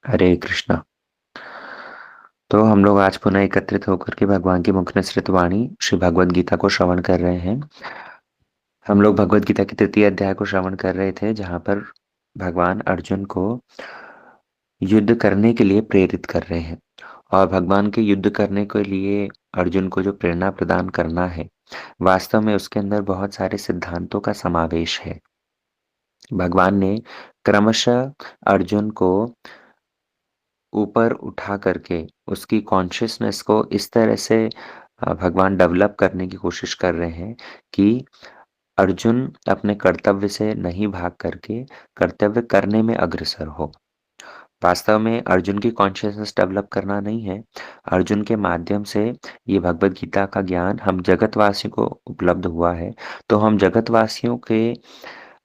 हरे कृष्णा। तो हम लोग आज पुनः एकत्रित होकर के भगवान की मुख निसृत वाणी श्री भगवद गीता को श्रवण कर रहे हैं। हम लोग भगवद गीता के तृतीय अध्याय को श्रवण कर रहे थे, जहाँ पर भगवान अर्जुन को युद्ध करने के लिए प्रेरित कर रहे हैं। और भगवान के युद्ध करने के लिए अर्जुन को जो प्रेरणा प्रदान करना है, वास्तव में उसके अंदर बहुत सारे सिद्धांतों का समावेश है। भगवान ने क्रमशः अर्जुन को ऊपर उठा करके उसकी कॉन्शियसनेस को इस तरह से भगवान डेवलप करने की कोशिश कर रहे हैं कि अर्जुन अपने कर्तव्य से नहीं भाग करके कर्तव्य करने में अग्रसर हो। वास्तव में अर्जुन की कॉन्शियसनेस डेवलप करना नहीं है, अर्जुन के माध्यम से ये भगवद गीता का ज्ञान हम जगतवासियों को उपलब्ध हुआ है। तो हम जगतवासियों के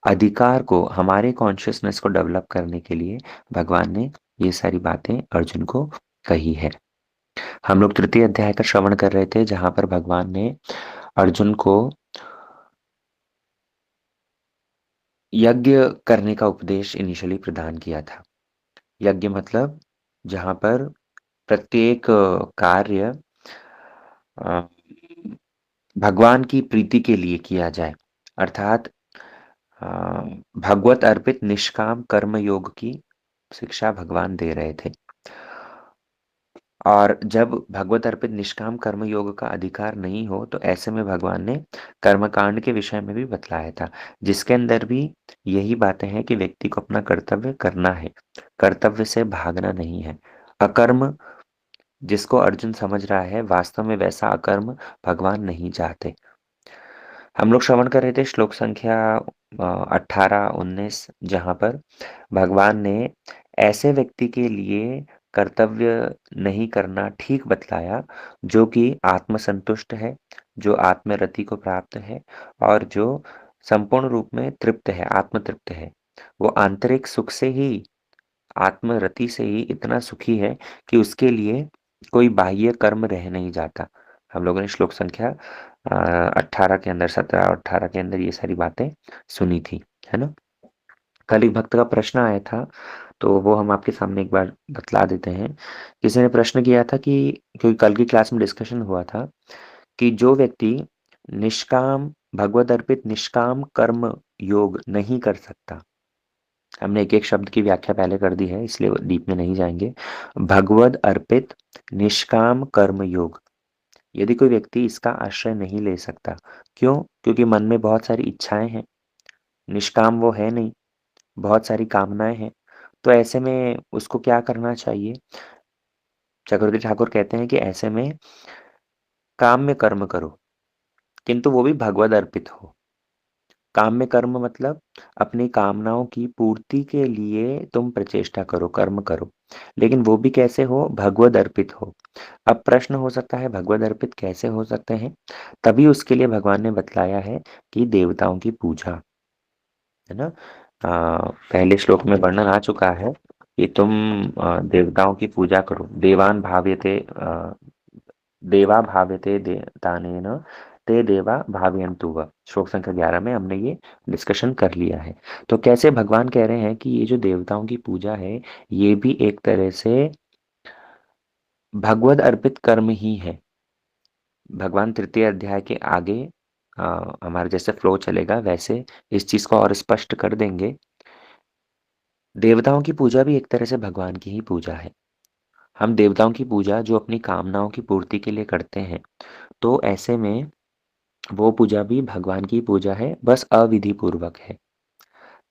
अधिकार को, हमारे कॉन्शियसनेस को डेवलप करने के लिए भगवान ने ये सारी बातें अर्जुन को कही है। हम लोग तृतीय अध्याय का श्रवण कर रहे थे, जहां पर भगवान ने अर्जुन को यज्ञ करने का उपदेश इनिशियली प्रदान किया था। यज्ञ मतलब जहां पर प्रत्येक कार्य अ, भगवान की प्रीति के लिए किया जाए, अर्थात अ, भगवत अर्पित निष्काम कर्म योग की शिक्षा भगवान दे रहे थे। और जब भगवत अर्पित निष्काम कर्म योग का अधिकार नहीं हो, तो ऐसे में भगवान ने कर्मकांड के विषय में भी बतलाया था, जिसके अंदर भी यही बातें हैं कि व्यक्ति को अपना कर्तव्य करना है, कर्तव्य से भागना नहीं है। अकर्म जिसको अर्जुन समझ रहा है, वास्तव में वैसा अकर्म भगवान नहीं चाहते। हम लोग श्रवण कर रहे थे श्लोक संख्या 18-19, जहाँ पर भगवान ने ऐसे व्यक्ति के लिए कर्तव्य नहीं करना ठीक बतलाया, जो कि आत्मसंतुष्ट है, जो आत्मरति को प्राप्त है और जो संपूर्ण रूप में तृप्त है, आत्मतृप्त है। वो आंतरिक सुख से ही, आत्मरति से ही इतना सुखी है कि उसके लिए कोई बाह्य कर्म रह नहीं जाता। हम लोगों ने श्लोक संख्या 18 के अंदर, 17 और 18 के अंदर ये सारी बातें सुनी थी, है ना। कल एक भक्त का प्रश्न आया था, तो वो हम आपके सामने एक बार बतला देते हैं। किसी ने प्रश्न किया था कि, क्योंकि कल की क्लास में डिस्कशन हुआ था कि जो व्यक्ति निष्काम, भगवत अर्पित निष्काम कर्म योग नहीं कर सकता, हमने एक एक शब्द की व्याख्या पहले कर दी है, इसलिए डीप में नहीं जाएंगे। भगवद अर्पित निष्काम कर्म योग, यदि कोई व्यक्ति इसका आश्रय नहीं ले सकता, क्यों? क्योंकि मन में बहुत सारी इच्छाएं हैं, निष्काम वो है नहीं, बहुत सारी कामनाएं हैं। तो ऐसे में उसको क्या करना चाहिए? चक्रवर्ती ठाकुर कहते हैं कि ऐसे में काम में कर्म करो, किंतु वो भी भगवद अर्पित हो। काम में कर्म मतलब अपनी कामनाओं की पूर्ति के लिए तुम प्रचेष्टा करो, कर्म करो, लेकिन वो भी कैसे हो? भगवद अर्पित हो। अब प्रश्न हो सकता है भगवद अर्पित कैसे हो सकते हैं? तभी उसके लिए भगवान ने बतलाया है कि देवताओं की पूजा, है ना। पहले श्लोक में वर्णन आ चुका है कि तुम देवताओं की पूजा करो। देवान भाव्यते देवा भाव्यते दानेन ते देवा भावयन्तु वः। श्लोक संख्या 11 में हमने ये डिस्कशन कर लिया है। तो कैसे भगवान कह रहे हैं कि ये जो देवताओं की पूजा है, ये भी एक तरह से भगवद अर्पित कर्म ही है। भगवान तृतीय अध्याय के आगे हमारे जैसे फ्लो चलेगा, वैसे इस चीज को और स्पष्ट कर देंगे। देवताओं की पूजा भी एक तरह से भगवान की ही पूजा है। हम देवताओं की पूजा जो अपनी कामनाओं की पूर्ति के लिए करते हैं, तो ऐसे में वो पूजा भी भगवान की पूजा है, बस अविधि पूर्वक है।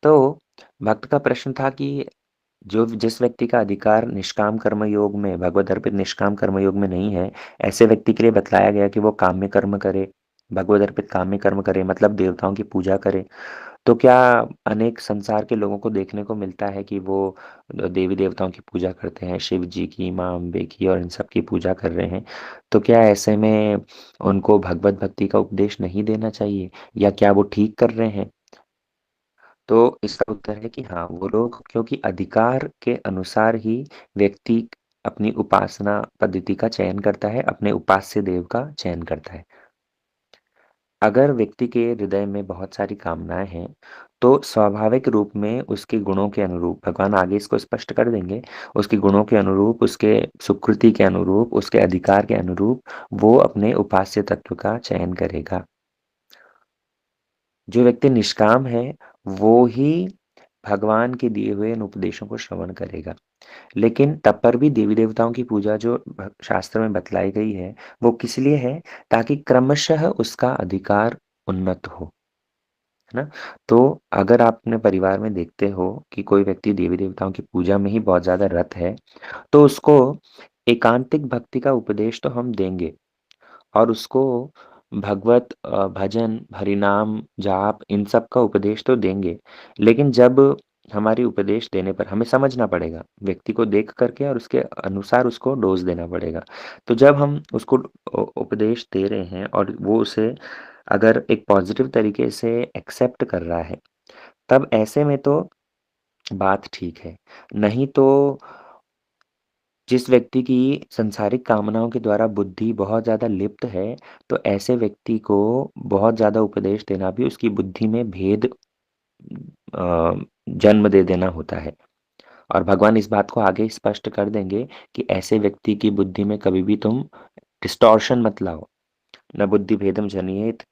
तो भक्त का प्रश्न था कि जो जिस व्यक्ति का अधिकार निष्काम कर्म योग में, भगवत अर्पित निष्काम कर्म योग में नहीं है, ऐसे व्यक्ति के लिए बतलाया गया कि वो काम्य कर्म करे, भगवत अर्पित काम्य कर्म करे, मतलब देवताओं की पूजा करे। तो क्या अनेक संसार के लोगों को देखने को मिलता है कि वो देवी देवताओं की पूजा करते हैं, शिव जी की, माँ अम्बे की और इन सब की पूजा कर रहे हैं। तो क्या ऐसे में उनको भगवत भक्ति का उपदेश नहीं देना चाहिए, या क्या वो ठीक कर रहे हैं? तो इसका उत्तर है कि हाँ, वो लोग, क्योंकि अधिकार के अनुसार ही व्यक्ति अपनी उपासना पद्धति का चयन करता है, अपने उपास्य देव का चयन करता है। अगर व्यक्ति के हृदय में बहुत सारी कामनाएं हैं, तो स्वाभाविक रूप में उसके गुणों के अनुरूप भगवान आगे इसको स्पष्ट कर देंगे, उसके गुणों के अनुरूप, उसके सुकृति के अनुरूप, उसके अधिकार के अनुरूप वो अपने उपास्य तत्व का चयन करेगा। जो व्यक्ति निष्काम है, वो ही भगवान के दिए हुए इन उपदेशों को श्रवण करेगा। लेकिन तब पर भी देवी-देवताओं की पूजा जो शास्त्र में बतलाई गई है, वो किस लिए है? ताकि क्रमशः उसका अधिकार उन्नत हो, है ना? तो अगर आप अपने परिवार में देखते हो कि कोई व्यक्ति देवी-देवताओं की पूजा में ही बहुत ज़्यादा रत है, तो उसको एकांतिक भक्ति का उपदेश तो हम देंगे और उसको भगवत भजन, हरिनाम, जाप इन सब का उपदेश तो देंगे। लेकिन जब हमारी उपदेश देने पर हमें समझना पड़ेगा, व्यक्ति को देख कर के और उसके अनुसार उसको डोज़ देना पड़ेगा। तो जब हम उसको उपदेश दे रहे हैं और वो उसे अगर एक पॉज़िटिव तरीके से एक्सेप्ट कर रहा है, तब ऐसे में तो बात ठीक है। नहीं तो जिस व्यक्ति की सांसारिक कामनाओं के द्वारा बुद्धि बहुत ज़्यादा लिप्त है, तो ऐसे व्यक्ति को बहुत ज़्यादा उपदेश देना भी उसकी बुद्धि में भेद जन्म दे देना होता है। और भगवान इस बात को आगे स्पष्ट कर देंगे कि ऐसे व्यक्ति की बुद्धि में कभी भी तुम डिस्टॉर्शन मत लाओ। न बुद्धि भेदम जनयेत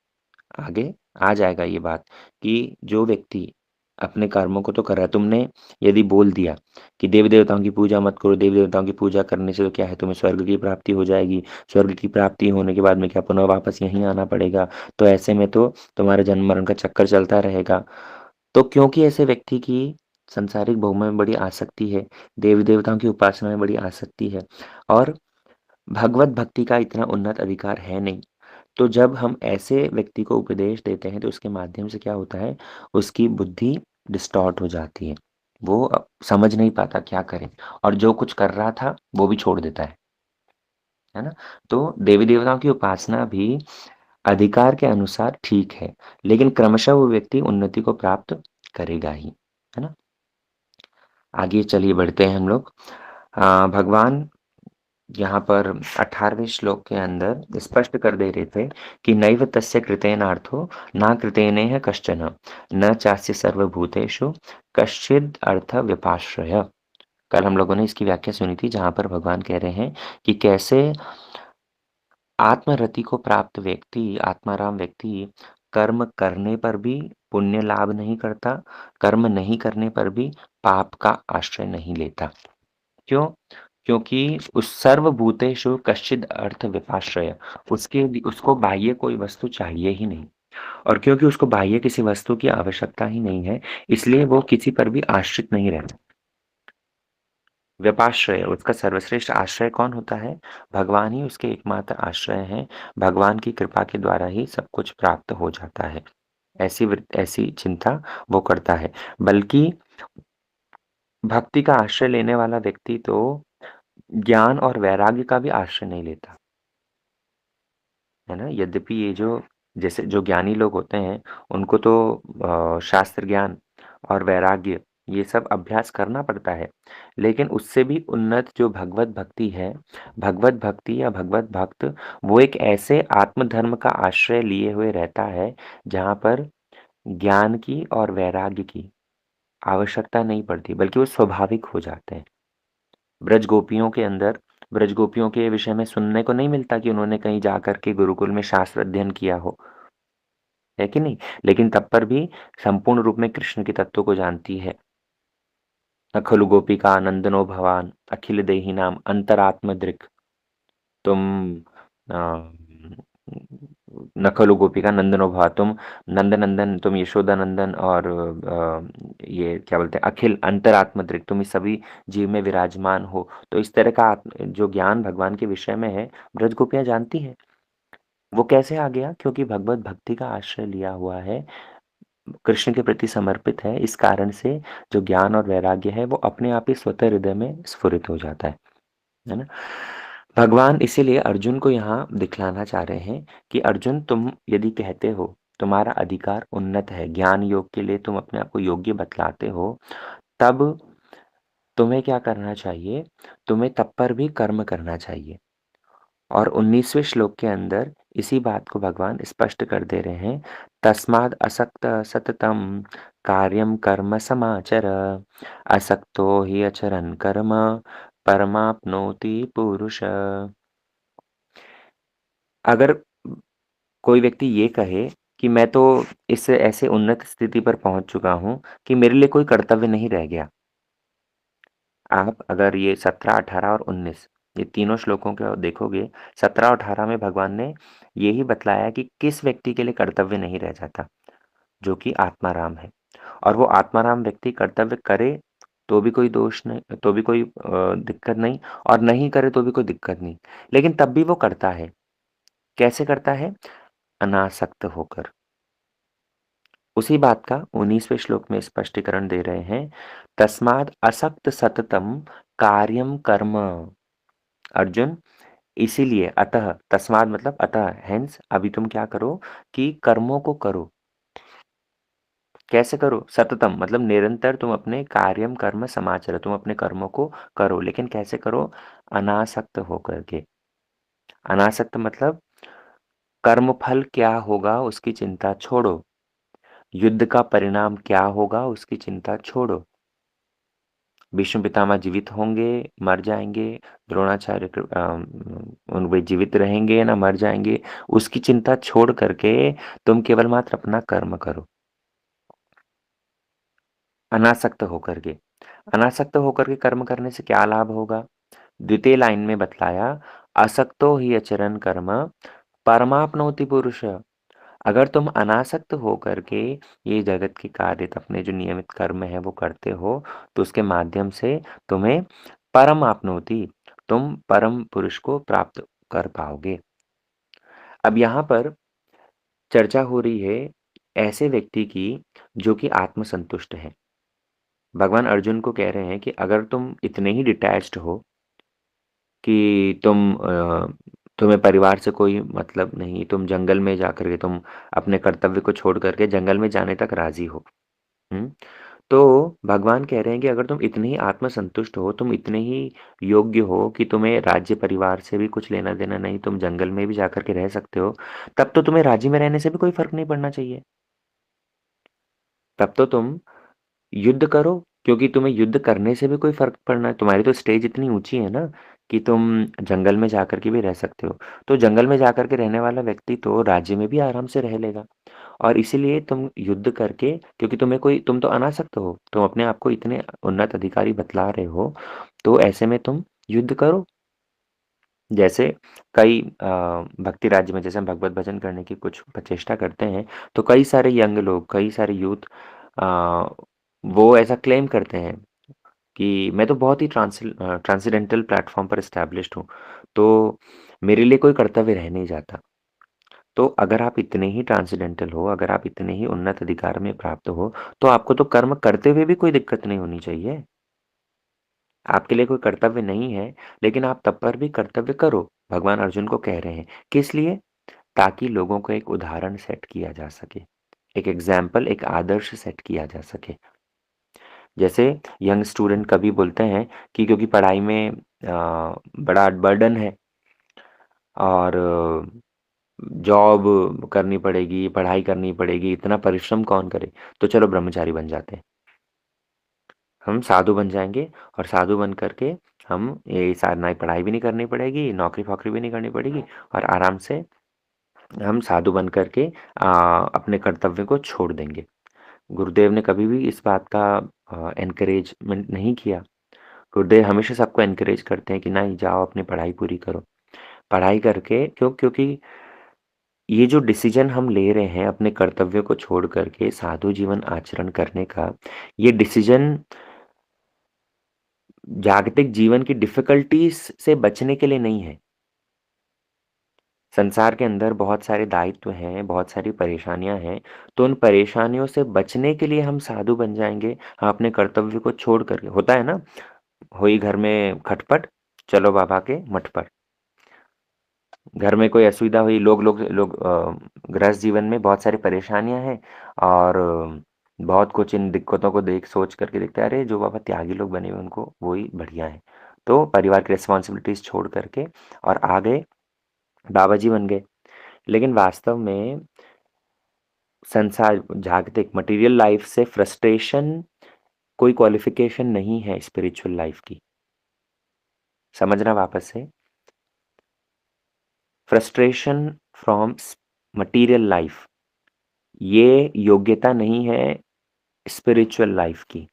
आगे आ जाएगा ये बात कि जो व्यक्ति अपने कर्मों को तो कर रहा है, तुमने यदि बोल दिया कि देवी-देवताओं की पूजा मत करो, देवी-देवताओं की पूजा करने से तो क्या है तुम्हें स्वर्ग की प्राप्ति हो जाएगी, स्वर्ग की प्राप्ति होने के बाद में क्या पुनः वापस यहीं आना पड़ेगा, तो ऐसे में तो तुम्हारे जन्म-मरण का चक्कर चलता रहेगा। तो क्योंकि ऐसे व्यक्ति की सांसारिक भोगों में बड़ी आसक्ति है, देवी-देवताओं की उपासना में बड़ी आसक्ति है और भगवत भक्ति का इतना उन्नत अधिकार है नहीं। तो जब हम ऐसे व्यक्ति को उपदेश देते हैं तो उसके माध्यम से क्या होता है, उसकी बुद्धि डिस्टॉर्ट हो जाती है। वो समझ नहीं पाता क्या करे और जो कुछ कर रहा था वो भी छोड़ देता है ना? तो देवी-देवताओं की उपासना भी अधिकार के अनुसार ठीक है, लेकिन क्रमशः वो व्यक्ति उन्नति को प्राप्त करेगा ही, है ना? आगे चलिए बढ़ते हैं हम लोग। भगवान यहाँ पर 18वें श्लोक के अंदर स्पष्ट कर दे रहे थे कि नैव तस्य कृतेनार्थो न कृतेनेह कश्चन न चास्य सर्वभूतेषु कश्चिद् अर्थ व्यपाश्रय। कल हम लोगों ने इसकी व्याख्या सुनी थी जहाँ पर भगवान कह रहे हैं कि कैसे आत्मरति को प्राप्त व्यक्ति, आत्माराम व्यक्ति कर्म करने पर भी पुण्य लाभ नहीं करता, कर्म नहीं करने पर भी पाप का आश्रय नहीं लेता। क्यों? क्योंकि उस सर्वभूतेषु कश्चिद् अर्थ विपाश्रय उसको बाह्य कोई वस्तु चाहिए ही नहीं और क्योंकि उसको बाह्य किसी वस्तु की आवश्यकता ही नहीं है, इसलिए वो किसी पर भी आश्रित नहीं रहता। व्यपाश्रय उसका सर्वश्रेष्ठ आश्रय कौन होता है? भगवान ही उसके एकमात्र आश्रय हैं। भगवान की कृपा के द्वारा ही सब कुछ प्राप्त हो जाता है। ऐसी चिंता वो करता है। बल्कि भक्ति का आश्रय लेने वाला व्यक्ति तो ज्ञान और वैराग्य का भी आश्रय नहीं लेता, है ना? यद्यपि ये जो जैसे जो ज्ञानी लोग होते हैं, उनको तो शास्त्र ज्ञान और वैराग्य ये सब अभ्यास करना पड़ता है। लेकिन उससे भी उन्नत जो भगवत भक्ति है, भगवत भक्ति या भगवत भक्त वो एक ऐसे आत्मधर्म का आश्रय लिए हुए रहता है, जहाँ पर ज्ञान की और वैराग्य की आवश्यकता नहीं पड़ती, बल्कि वो स्वाभाविक हो जाते हैं। ब्रज गोपियों के अंदर ब्रज गोपियों के विषय में सुनने को नहीं मिलता कि उन्होंने कहीं जाकर के गुरुकुल में शास्त्र अध्ययन किया हो, है कि नहीं? लेकिन तब पर भी संपूर्ण रूप में कृष्ण के तत्व को जानती है। "न खलु गोपिका नंदनो भवान अखिल देहिनां अंतरात्मदृक्" तुम अ, "न खलु गोपिका नंदनो भवा" तुम नंदनंदन, तुम यशोदानंदन और ये क्या बोलते हैं अखिल अंतरात्मदृक् तुम इस सभी जीव में विराजमान हो। तो इस तरह का जो ज्ञान भगवान के विषय में है, ब्रज गोपियाँ जानती हैं। वो कैसे आ गया? क्योंकि भगवत भक्ति का आश्रय लिया हुआ है, कृष्ण के प्रति समर्पित है, इस कारण से जो ज्ञान और वैराग्य है, वो अपने आप ही स्वतः हृदय में स्फुरित हो जाता है ना? भगवान इसीलिए अर्जुन को यहाँ दिखलाना चाह रहे हैं कि अर्जुन तुम यदि कहते हो, तुम्हारा अधिकार उन्नत है, ज्ञान योग के लिए तुम अपने आप को योग्य बतलाते हो, तब तुम्हें क्या करना चाहिए? तुम्हें तब पर भी कर्म करना चाहिए। और 19वें श्लोक के अंदर इसी बात को भगवान स्पष्ट कर दे रहे हैं, तस्माद् असक्त सततम कार्यं कर्म समाचर, असक्तो हि अचरन् कर्म, परमाप्नोति पुरुषः। अगर कोई व्यक्ति ये कहे कि मैं तो इस ऐसे उन्नत स्थिति पर पहुँच चुका हूँ कि मेरे लिए कोई कर्तव्य नहीं रह गया। आप अगर ये 17, 18 और 19 ये तीनों श्लोकों को देखोगे, 17 और 18 में भगवान ने यही बतलाया कि किस व्यक्ति के लिए कर्तव्य नहीं रह जाता, जो कि आत्माराम है। और वो आत्माराम व्यक्ति कर्तव्य करे, तो भी कोई दोष नहीं, तो भी कोई दिक्कत नहीं, और नहीं करे तो भी कोई दिक्कत नहीं। लेकिन तब भी वो करता है। कैसे करता है? अनासक्त होकर। उसी बात का 19वें श्लोक में स्पष्टीकरण दे रहे हैं। तस्माद् असक्त सततम कार्यम कर्म। अर्जुन, इसीलिए अतः, तस्माद् मतलब अतः, हेंस अभी तुम क्या करो कि कर्मों को करो। कैसे करो? सततम मतलब निरंतर तुम अपने कार्यम कर्म समाचर, तुम अपने कर्मों को करो, लेकिन कैसे करो? अनासक्त होकर के। अनासक्त मतलब कर्मफल क्या होगा उसकी चिंता छोड़ो, युद्ध का परिणाम क्या होगा उसकी चिंता छोड़ो। भीष्म पितामह जीवित होंगे, मर जाएँगे, द्रोणाचार्य उन वे जीवित रहेंगे ना मर जाएँगे, उसकी चिंता छोड़ कर के तुम केवल मात्र अपना कर्म करो। अनासक्त होकर के। अनासक्त होकर के कर्म करने से क्या लाभ होगा? द्वितीय लाइन में बतलाया, असक्तो हि अचरन् कर्म, परमाप्नोति पुरुषः। अगर तुम अनासक्त होकर के ये जगत के कार्य, अपने जो नियमित कर्म है वो करते हो, तो उसके माध्यम से तुम्हें परम आपनोति, तुम परम पुरुष को प्राप्त कर पाओगे। अब यहाँ पर चर्चा हो रही है ऐसे व्यक्ति की जो कि आत्मसंतुष्ट है। भगवान अर्जुन को कह रहे हैं कि अगर तुम इतने ही डिटैच्ड हो कि तुम्हें परिवार से कोई मतलब नहीं, तुम जंगल में जाकर के तुम अपने कर्तव्य को छोड़ कर के जंगल में जाने तक राज़ी हो। हुँ? तो भगवान कह रहे हैं कि अगर तुम इतने ही आत्मसंतुष्ट हो, तुम इतने ही योग्य हो कि तुम्हें राज्य परिवार से भी कुछ लेना-देना नहीं, तुम जंगल में भी जाकर के रह सकते हो, तब तो तुम्हें राज्य में रहने से भी कोई फ़र्क नहीं पड़ना चाहिए। तब तो तुम युद्ध करो, क्योंकि तुम्हें युद्ध करने से भी कोई फ़र्क पड़ना है, तुम्हारी तो स्टेज इतनी ऊँची है ना कि तुम जंगल में जाकर के भी रह सकते हो। तो जंगल में जाकर के रहने वाला व्यक्ति तो राज्य में भी आराम से रह लेगा। और इसीलिए तुम युद्ध करके, क्योंकि तुम तो अनासक्त हो, तुम अपने आप को इतने उन्नत अधिकारी बतला रहे हो, तो ऐसे में तुम युद्ध करो। जैसे कई भक्ति राज्य में जैसे हम भगवत भजन करने की कुछ प्रचेष्टा करते हैं, तो कई सारे यंग लोग, कई सारे यूथ अ, वो ऐसा क्लेम करते हैं कि मैं तो बहुत ही ट्रांसेंडेंटल प्लेटफ़ॉर्म पर एस्टैब्लिश्ड हूँ, तो मेरे लिए कोई कर्तव्य रह नहीं जाता। तो अगर आप इतने ही ट्रांसेंडेंटल हो, अगर आप इतने ही उन्नत अधिकार में प्राप्त हो, तो आपको तो कर्म करते हुए भी कोई दिक्कत नहीं होनी चाहिए। आपके लिए कोई कर्तव्य नहीं है, लेकिन आप तब पर भी कर्तव्य करो, भगवान अर्जुन को कह रहे हैं। किस लिए? ताकि लोगों को एक उदाहरण सेट किया जा सके, एक एग्ज़ाम्पल, एक आदर्श सेट किया जा सके। जैसे यंग स्टूडेंट कभी बोलते हैं कि क्योंकि पढ़ाई में बड़ा बर्डन है और जॉब करनी पड़ेगी, पढ़ाई करनी पड़ेगी, इतना परिश्रम कौन करे? तो चलो ब्रह्मचारी बन जाते हैं। हम साधु बन जाएँगे और साधु बन कर के हम ये सा ना पढ़ाई भी नहीं करनी पड़ेगी, नौकरी-वोकरी भी नहीं करनी पड़ेगी और आराम से हम साधु बन कर के अपने कर्तव्य को छोड़ देंगे। गुरुदेव ने कभी भी इस बात का एनकरेजमेंट नहीं किया। गुरुदेव हमेशा सबको एनकरेज करते हैं कि नहीं जाओ अपनी पढ़ाई पूरी करो। पढ़ाई करके क्योंकि ये जो डिसीजन हम ले रहे हैं अपने कर्तव्यों को छोड़ कर के साधु जीवन आचरण करने का, ये डिसीजन जागतिक जीवन की डिफ़िकल्टीज़ से बचने के लिए नहीं है। संसार के अंदर बहुत सारे दायित्व हैं, बहुत सारी परेशानियाँ हैं, तो उन परेशानियों से बचने के लिए हम साधु बन जाएँगे, हम अपने कर्तव्य को छोड़ कर के होता है ना, हुई घर में खटपट, चलो बाबा के मठ पर। घर में कोई असुविधा हुई, गृहस्थ जीवन में बहुत सारी परेशानियाँ हैं और बहुत कुछ इन दिक्कतों को देख सोच करके देखते हैं, अरे! जो बाबा त्यागी लोग बने हुए हैं, उनको वो ही बढ़िया है। तो परिवार की रिस्पॉन्सिबिलिटीज़ छोड़ कर के और आ गए, बाबा जी बन गए। लेकिन वास्तव में संसार जागतिक मटेरियल लाइफ से फ्रस्ट्रेशन कोई क्वालिफ़िकेशन नहीं है स्पिरिचुअल लाइफ की। समझना वापस से, फ्रस्ट्रेशन फ्रॉम मटेरियल लाइफ ये योग्यता नहीं है स्पिरिचुअल लाइफ की।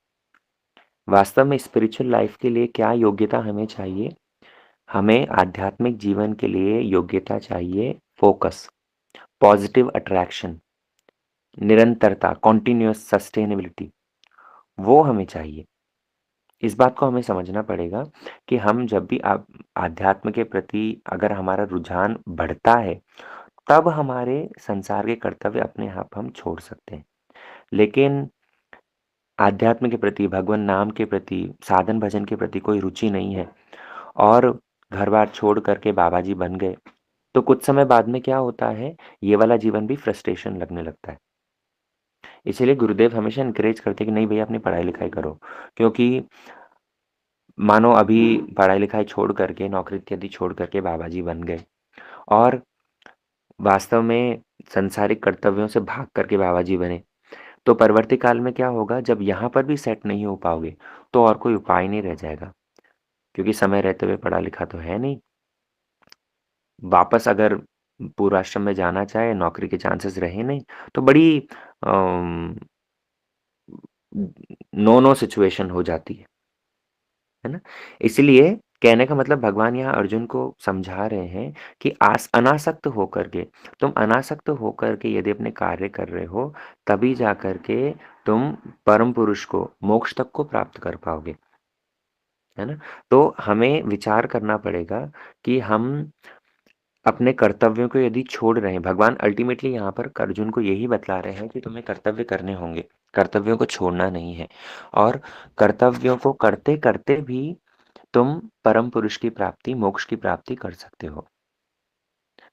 वास्तव में स्पिरिचुअल लाइफ के लिए क्या योग्यता हमें चाहिए? हमें आध्यात्मिक जीवन के लिए योग्यता चाहिए फोकस, पॉजिटिव अट्रैक्शन, निरंतरता, कॉन्टिन्यूअस सस्टेनेबिलिटी, वो हमें चाहिए। इस बात को हमें समझना पड़ेगा कि हम जब भी आध्यात्म के प्रति अगर हमारा रुझान बढ़ता है, तब हमारे संसार के कर्तव्य अपने आप हम छोड़ सकते हैं। लेकिन आध्यात्म के प्रति, भगवन नाम के प्रति, साधन भजन के प्रति कोई रुचि नहीं है और घर-बार छोड़ कर के बाबा जी बन गए, तो कुछ समय बाद में क्या होता है, ये वाला जीवन भी फ्रस्ट्रेशन लगने लगता है। इसीलिए गुरुदेव हमेशा एनकरेज करते हैं कि नहीं भैया अपनी पढ़ाई-लिखाई करो, क्योंकि मानो अभी पढ़ाई-लिखाई छोड़ कर के, नौकरी इत्यादि छोड़ कर के बाबा जी बन गए और वास्तव में सांसारिक कर्तव्यों से भाग कर के बाबा जी बने। तो परवर्ती काल में क्या होगा, जब यहाँ पर भी सेट नहीं हो पाओगे, तो और कोई उपाय नहीं रह जाएगा, क्योंकि समय रहते हुए पढ़ा-लिखा तो है नहीं। वापस अगर पूर्वाश्रम में जाना चाहे, नौकरी के चांसेस रहे नहीं, तो बड़ी अम, नो-नो सिचुएशन हो जाती है ना? इसलिए कहने का मतलब भगवान यहाँ अर्जुन को समझा रहे हैं कि अनासक्त होकर के तुम अनासक्त होकर के यदि अपने कार्य कर रहे हो, तभी जा कर के तुम परम पुरुष को, मोक्ष तक को प्राप्त कर पाओगे, है ना? तो हमें विचार करना पड़ेगा कि हम अपने कर्तव्यों को यदि छोड़ रहे हैं, भगवान अल्टीमेटली यहाँ पर अर्जुन को यही बतला रहे हैं कि तुम्हें कर्तव्य करने होंगे, कर्तव्यों को छोड़ना नहीं है और कर्तव्यों को करते-करते भी तुम परम पुरुष की प्राप्ति, मोक्ष की प्राप्ति कर सकते हो।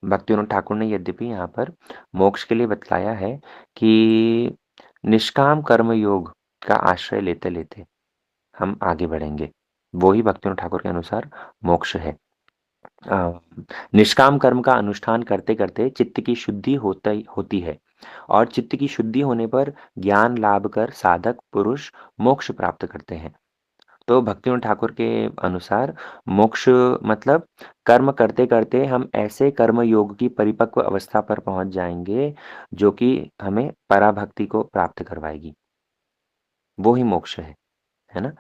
भक्तिविनोद ठाकुर ने यद्यपि यहाँ पर मोक्ष के लिए बतलाया है कि निष्काम कर्म योग का आश्रय लेते-लेते हम आगे बढ़ेंगे। वो ही भक्तिविनोद ठाकुर के अनुसार मोक्ष है। अ, निष्काम कर्म का अनुष्ठान करते-करते चित्त की शुद्धि होती है और चित्त की शुद्धि होने पर ज्ञान लाभ कर साधक पुरुष मोक्ष प्राप्त करते हैं। तो भक्तिविनोद ठाकुर के अनुसार मोक्ष मतलब कर्म करते-करते हम ऐसे कर्म योग की परिपक्व अवस्था पर पहुँच जाएँगे, जो कि हमें पराभक्ति को प्राप्त करवाएगी। वो ही मोक्ष है ना?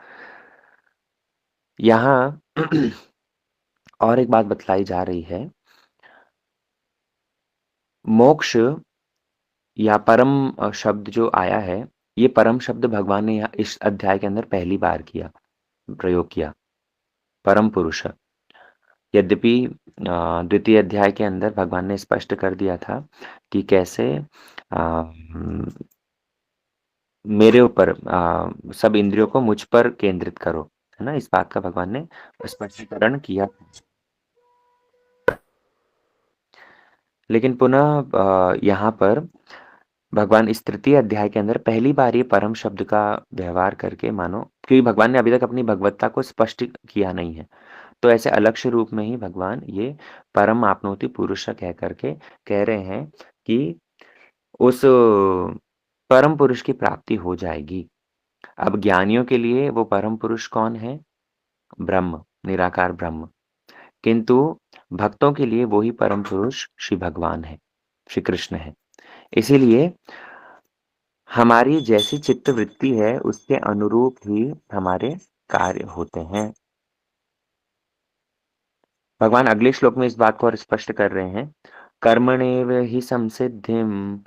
यहाँ और एक बात बतलाई जा रही है, मोक्ष या परम शब्द जो आया है, ये परम शब्द भगवान ने यहाँ इस अध्याय के अंदर पहली बार प्रयोग किया, परम पुरुष। यद्यपि द्वितीय अध्याय के अंदर भगवान ने स्पष्ट कर दिया था कि कैसे मेरे ऊपर सब इंद्रियों को मुझ पर केंद्रित करो, है ना? इस बात का भगवान ने स्पष्टीकरण किया। लेकिन पुनः यहाँ पर भगवान इस तृतीय अध्याय के अंदर पहली बार ये परम शब्द का व्यवहार करके मानो, क्योंकि भगवान ने अभी तक अपनी भगवत्ता को स्पष्ट किया नहीं है। तो ऐसे अलक्ष्य रूप में ही भगवान ये परम आपनोति पुरुष कह करके कह रहे हैं कि उस परम पुरुष की प्राप्ति हो जाएगी। अब ज्ञानियों के लिए वो परम पुरुष कौन है? ब्रह्म, निराकार ब्रह्म। किंतु भक्तों के लिए वो ही परम पुरुष श्री भगवान है, श्री कृष्ण है। इसीलिए हमारी जैसी चित्त वृत्ति है, उसके अनुरूप ही हमारे कार्य होते हैं। भगवान अगले श्लोक में इस बात को और स्पष्ट कर रहे हैं, कर्मणेव हि संसिद्धिम्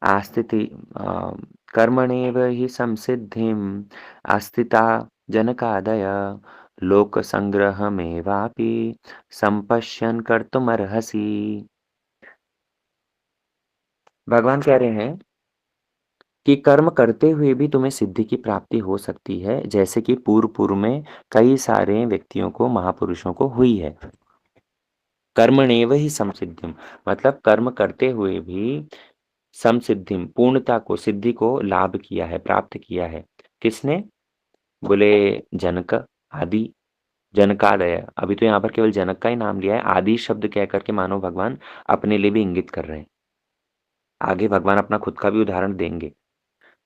आस्थिति अ, कर्मणेव हि संसिद्धिम् आस्थिता जनकादय लोकसंग्रहमेवापि संपश्यन् कर्तुमर्हसि। भगवान कह रहे हैं कि कर्म करते हुए भी तुम्हें सिद्धि की प्राप्ति हो सकती है, जैसे कि पूर्व-पूर्व में कई सारे व्यक्तियों को, महापुरुषों को हुई है। कर्मणेव हि संसिद्धिम् मतलब कर्म करते हुए भी समसिद्धिम पूर्णता को, सिद्धि को लाभ किया है, प्राप्त किया है। किसने? बोले जनक आदि, जनकादय। अभी तो यहाँ पर केवल जनक का ही नाम लिया है, आदि शब्द कह कर के मानो भगवान अपने लिए भी इंगित कर रहे हैं। आगे भगवान अपना खुद का भी उदाहरण देंगे।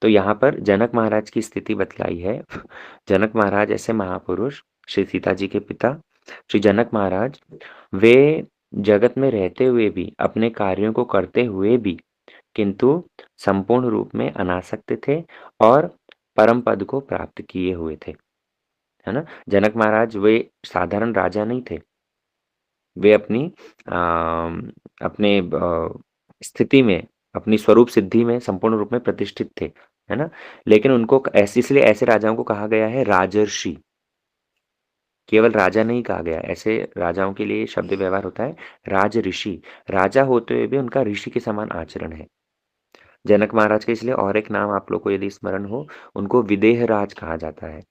तो यहाँ पर जनक महाराज की स्थिति बतलाई है। जनक महाराज ऐसे महापुरुष, श्री सीता जी के पिता, श्री जनक महाराज, वे जगत में रहते हुए भी, अपने कार्यों को करते हुए भी, किंतु संपूर्ण रूप में अनासक्त थे और परम पद को प्राप्त किए हुए थे। है ना? जनक महाराज वे साधारण राजा नहीं थे। वे अपने स्थिति में, अपनी स्वरूप सिद्धि में संपूर्ण रूप में प्रतिष्ठित थे, है ना? लेकिन उनको ऐसे, इसलिए ऐसे राजाओं को कहा गया है राजर्षि। केवल राजा नहीं कहा गया, ऐसे राजाओं के लिए शब्द व्यवहार होता है राज ऋषि। राजा होते हुए भी उनका ऋषि के समान आचरण है। जनक महाराज के इसलिए और एक नाम आप लोग को यदि स्मरण हो, उनको विदेह राज कहा जाता है।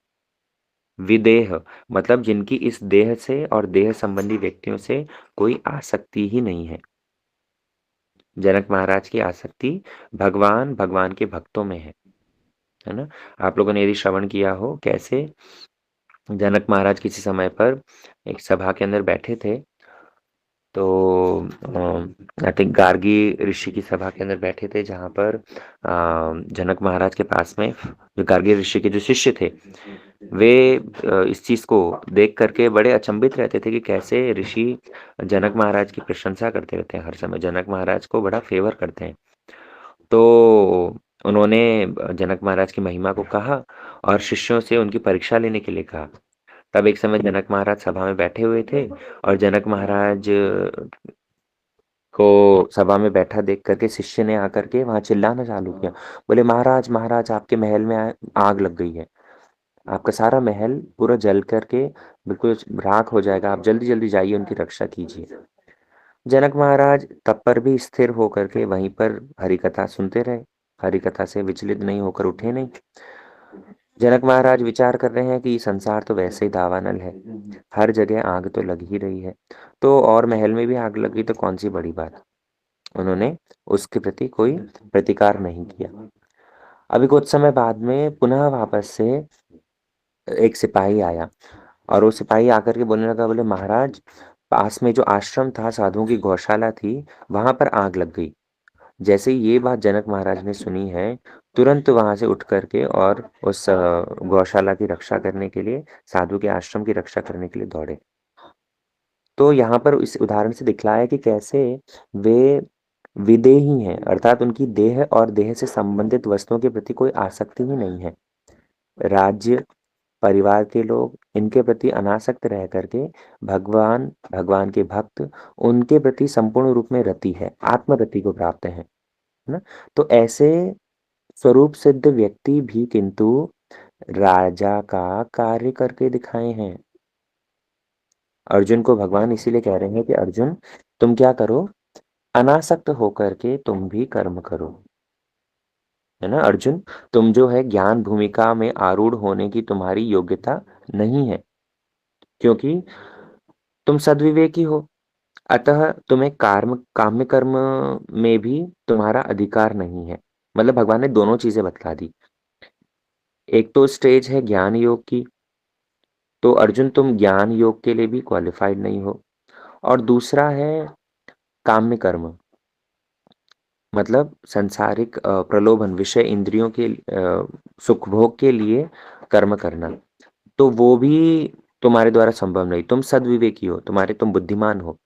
विदेह मतलब जिनकी इस देह से और देह संबंधी व्यक्तियों से कोई आसक्ति ही नहीं है। जनक महाराज की आसक्ति भगवान, भगवान के भक्तों में है ना? आप लोगों ने यदि श्रवण किया हो कैसे जनक महाराज किसी समय पर एक सभा के अंदर बैठे थे, तो आई थिंक गार्गी ऋषि की सभा के अंदर बैठे थे, जहाँ पर जनक महाराज के पास में जो गार्गी ऋषि के जो शिष्य थे, वे इस चीज को देख करके बड़े अचंभित रहते थे कि कैसे ऋषि जनक महाराज की प्रशंसा करते रहते हैं, हर समय जनक महाराज को बड़ा फेवर करते हैं। तो उन्होंने जनक महाराज की महिमा को कहा और शिष्यों से उनकी परीक्षा लेने के लिए कहा। तब एक समय जनक महाराज सभा में बैठे हुए थे और जनक महाराज को सभा में बैठा देख करके शिष्य ने आकर के वहां चिल्लाना चालू किया। बोले, महाराज महाराज, आपके महल में आग लग गई है, आपका सारा महल पूरा जल करके बिल्कुल राख हो जाएगा, आप जल्दी जल्दी जाइए उनकी रक्षा कीजिए। जनक महाराज तब पर भी स्थिर होकर के वहीं पर हरि कथा सुनते रहे, हरि कथा से विचलित नहीं होकर उठे नहीं। जनक महाराज विचार कर रहे हैं कि संसार तो वैसे ही दावानल है, हर जगह आग तो लग ही रही है, तो और महल में भी आग लग गई तो कौन सी बड़ी बात। उन्होंने उसके प्रति कोई प्रतिकार नहीं किया। अभी कुछ समय बाद में पुनः वापस से एक सिपाही आया और वो सिपाही आकर के बोलने लगा, बोले महाराज, पास में जो आश्रम था, साधुओं की गौशाला थी, वहां पर आग लग गई। जैसे ही ये बात जनक महाराज ने सुनी है, तुरंत वहां से उठ करके और उस गौशाला की रक्षा करने के लिए, साधु के आश्रम की रक्षा करने के लिए दौड़े। तो यहाँ पर इस उदाहरण से दिखलाया कि कैसे वे विदेही हैं, अर्थात उनकी देह और देह से संबंधित वस्तुओं के प्रति कोई आसक्ति ही नहीं है। राज्य, परिवार के लोग, इनके प्रति अनासक्त रह करके भगवान, भगवान के भक्त, उनके प्रति संपूर्ण रूप में रति है, आत्मरति को प्राप्त है ना? तो ऐसे स्वरूप सिद्ध व्यक्ति भी किंतु राजा का कार्य करके दिखाए हैं। अर्जुन को भगवान इसीलिए कह रहे हैं कि अर्जुन, तुम क्या करो, अनासक्त होकर के तुम भी कर्म करो। है ना अर्जुन, तुम जो है ज्ञान भूमिका में आरूढ़ होने की तुम्हारी योग्यता नहीं है, क्योंकि तुम सद्विवेकी हो। अतः तुम्हें काम्य कर्म में भी तुम्हारा अधिकार नहीं है। मतलब भगवान ने दोनों चीजें बतला दी। एक तो स्टेज है ज्ञान योग की, तो अर्जुन तुम ज्ञान योग के लिए भी क्वालिफाइड नहीं हो। और दूसरा है काम्य कर्म, मतलब सांसारिक प्रलोभन, विषय इंद्रियों के सुख भोग के लिए कर्म करना, तो वो भी तुम्हारे द्वारा संभव नहीं। तुम सद्विवेकी हो, तुम बुद्धिमान हो,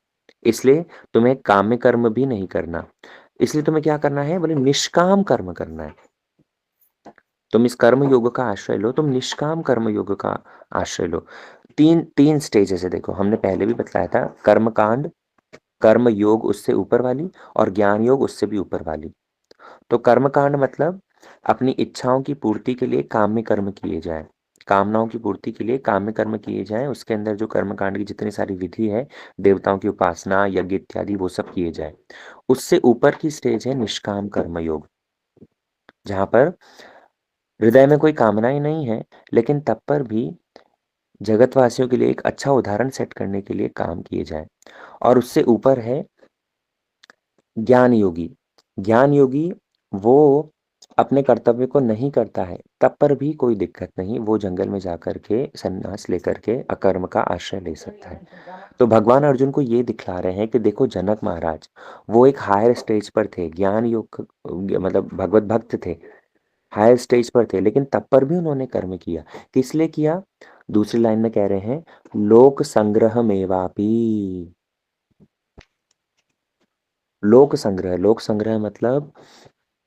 इसलिए तुम्हें काम्य कर्म भी नहीं करना। इसलिए तुम्हें क्या करना है, बोले निष्काम कर्म करना है। तुम इस कर्म योग का आश्रय लो, तुम निष्काम कर्म योग का आश्रय लो। तीन तीन स्टेजेस है, देखो हमने पहले भी बतलाया था, कर्म कांड, कर्म योग उससे ऊपर वाली, और ज्ञान योग उससे भी ऊपर वाली। तो कर्म कांड मतलब अपनी इच्छाओं की पूर्ति के लिए काम्य कर्म किए जाए, कामनाओं की पूर्ति के लिए काम्य कर्म किए जाए, उसके अंदर जो कर्म कांड की जितनी सारी विधि है, देवताओं की उपासना, यज्ञ इत्यादि, वो सब किए जाए। उससे ऊपर की स्टेज है निष्काम कर्म योग, जहां पर हृदय में कोई कामनाएं नहीं है, लेकिन तब पर भी जगतवासियों के लिए एक अच्छा उदाहरण सेट करने के लिए काम किए जाए। और उससे ऊपर है ज्ञान योगी। ज्ञान योगी वो अपने कर्तव्य को नहीं करता है, तब पर भी कोई दिक्कत नहीं, वो जंगल में जाकर के सन्यास लेकर के अकर्म का आश्रय ले सकता है। तो भगवान अर्जुन को ये दिखला रहे हैं कि देखो जनक महाराज, वो एक हायर स्टेज पर थे, ज्ञान योग मतलब भगवत भक्त थे, हायर स्टेज पर थे, लेकिन तब पर भी उन्होंने कर्म किया। किस लिए किया? दूसरी लाइन में कह रहे हैं, लोक संग्रह मेवापी। लोक संग्रह मतलब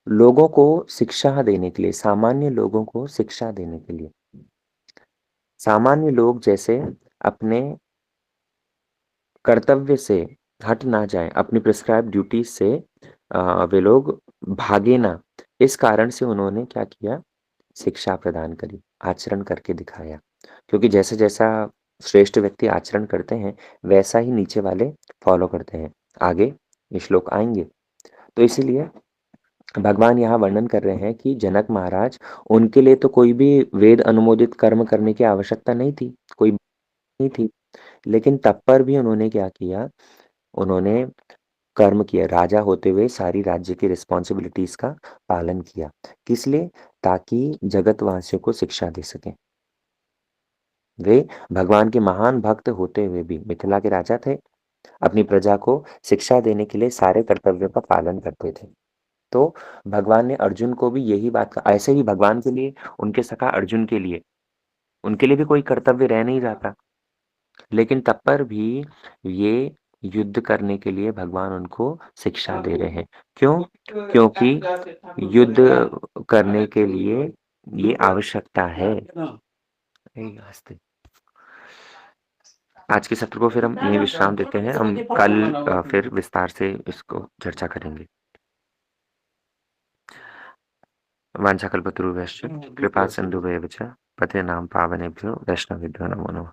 लोगों को शिक्षा देने के लिए, सामान्य लोगों को शिक्षा देने के लिए। सामान्य लोग जैसे अपने कर्तव्य से हट ना जाएं, अपनी प्रिस्क्राइब ड्यूटीज से वे लोग भागे ना, इस कारण से उन्होंने क्या किया? शिक्षा प्रदान करी, आचरण करके दिखाया। क्योंकि जैसे जैसा श्रेष्ठ व्यक्ति आचरण करते हैं, वैसा ही नीचे वाले फॉलो करते हैं। आगे ये श्लोक आएंगे। तो इसीलिए भगवान यहाँ वर्णन कर रहे हैं कि जनक महाराज, उनके लिए तो कोई भी वेद अनुमोदित कर्म करने की आवश्यकता नहीं थी, कोई नहीं थी। लेकिन तब पर भी उन्होंने क्या किया? उन्होंने कर्म किया, राजा होते हुए सारी राज्य की रिस्पॉन्सिबिलिटीज का पालन किया। किस लिए? ताकि जगतवासियों को शिक्षा दे सकें। वे भगवान के महान भक्त होते हुए भी मिथिला के राजा थे, अपनी प्रजा को शिक्षा देने के लिए सारे कर्तव्यों का पालन करते थे। तो भगवान ने अर्जुन को भी यही बात कहा। ऐसे ही भगवान के लिए, उनके सखा अर्जुन के लिए, उनके लिए भी कोई कर्तव्य रह नहीं जाता, लेकिन तब पर भी ये युद्ध करने के लिए भगवान उनको शिक्षा दे रहे हैं। क्यों? क्योंकि युद्ध करने के लिए ये आवश्यकता है। हंसते, आज के सत्र को फिर हम यहीं विश्राम देते हैं। हम कल फिर विस्तार से इसको चर्चा करेंगे। वाञ्छाकल्पतरुभ्यश्च कृपा सिन्धुभ्येव च पतितानां पावनेभ्यो वैष्णवेभ्यो नमो नमः।